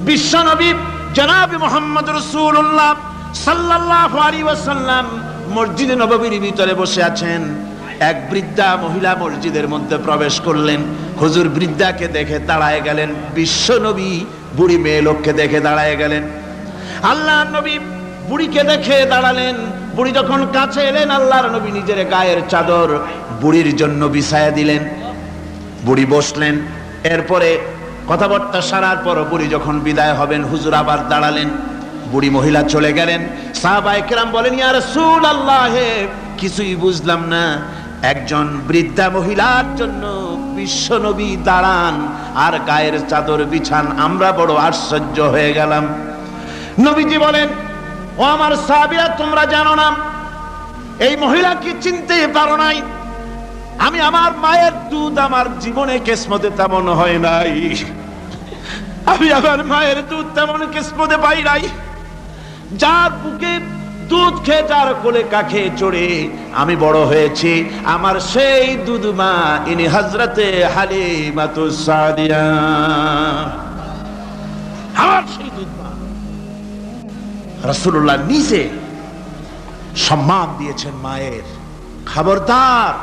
বিশ্বনবী জনাব মুহাম্মদ রাসূলুল্লাহ সাল্লাল্লাহু আলাইহি ওয়াসাল্লাম মসজিদে নববীর ভিতরে বসে আছেন। এক বৃদ্ধা মহিলা মসজিদের মধ্যে প্রবেশ করলেন। হুজুর বৃদ্ধাকে দেখে দাঁড়ায় গেলেন, বিশ্বনবী বুড়ি মেয়ে লোককে দেখে দাঁড়ায় গেলেন। আল্লাহর নবী বুড়িকে দেখে দাঁড়ালেন। বুড়ি যখন কাছে এলেন, আল্লাহর নবী নিজের গায়ের চাদর বুড়ির জন্য বিছায়া দিলেন। বুড়ি বসলেন। এরপরে কথাবার্তা সারার পর বুড়ি যখন বিদায় হবেন, হুজুর আবার দাঁড়ালেন। বুড়ি মহিলা চলে গেলেন। সাহাবায়ে কেরাম বলেন, ইয়া রাসূলুল্লাহ, কিছুই বুঝলাম না, একজন বৃদ্ধা মহিলার জন্য বিশ্বনবী দাঁড়ান আর গায়ের চাদর বিছান, আমরা বড় আশ্চর্য হয়ে গেলাম। নবীজি বলেন, ও আমার সাহাবীরা, তোমরা জানো না এই মহিলাকে চিনতে পারো নাই? আমি আমার মায়ের দুধ আমার জীবনে কিসমতে তেমন হয় নাই, আমি আমার মায়ের দুধ তেমন কিসমতে পাই নাই। যার বুকে দুধ খেয়ে, যার কোলে কাখে চড়ে আমি বড় হয়েছি, আমার সেই দুধ মা ইনি হযরতে হালিমাতুস সাদিয়া, আমার সেই দুধ মা। রাসূলুল্লাহ নিজে সম্মান দিয়েছেন মায়ের। খবরদার,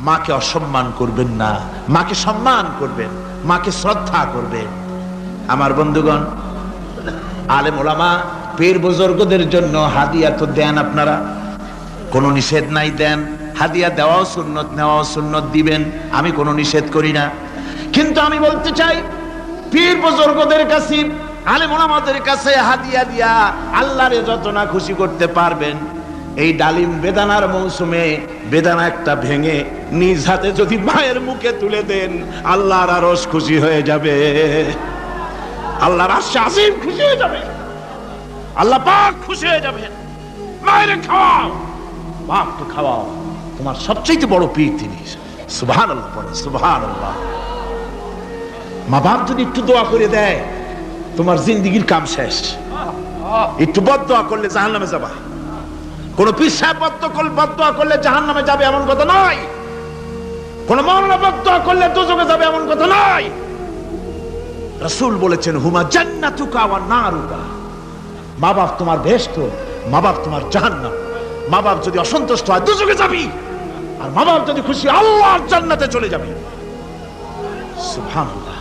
মাকে অসম্মান করবেন না, মাকে সম্মান করবেন, মাকে শ্রদ্ধা করবেন। আমার বন্ধুগণ, আলেম ওলামা পীর বুজুর্গদের জন্য হাদিয়া তো দেন, আপনারা কোনো নিষেধ নাই, দেন। হাদিয়া দেওয়াও সুন্নত, নেওয়াও সুন্নত, দিবেন, আমি কোনো নিষেধ করি না। কিন্তু আমি বলতে চাই, পীর বুজুর্গদের কাছে, আলেম ওলামাদের কাছে হাদিয়া দিয়া আল্লাহরে যত না খুশি করতে পারবেন, এই ডালিম বেদানার মৌসুমে বেদানা একটা ভেঙে নিজ হাতে যদি মায়ের মুখে তুলে দেন, আল্লাহর আরশ খুশি হয়ে যাবে, আল্লাহর আরশ আজিম খুশি হয়ে যাবে, আল্লাহ পাক খুশি হয়ে যাবেন। মায়ের খাওয়াও, বাপকে খাওয়াও, তোমার সবচেয়ে বড় পীর তিনি। সুবহানাল্লাহ, পড়ো সুবহানাল্লাহ। মা বাপ যদি একটু দোয়া করে দেয়, তোমার জিন্দেগির কাম শেষ। একটু বদদোয়া করলে জাহান্নামে যাবা। কোন পীর সাহেব বদদোয়া করলে জাহান্নামে যাবে এমন কথা নয়। কোন মাওলানা বদদোয়া করলে দোজখে যাবে এমন কথা নয়। রাসূল বলেছেন, হুমা জান্নাতুকা ওয়া নারুকা। মা বাপ তোমার বেহেশত, মা বাপ তোমার জাহান্নাম। মা বাপ যদি অসন্তুষ্ট হয়, দোজখে যাবি, আর মা বাপ যদি খুশি, আল্লাহর জান্নাতে চলে যাবি। সুবহানাল্লাহ।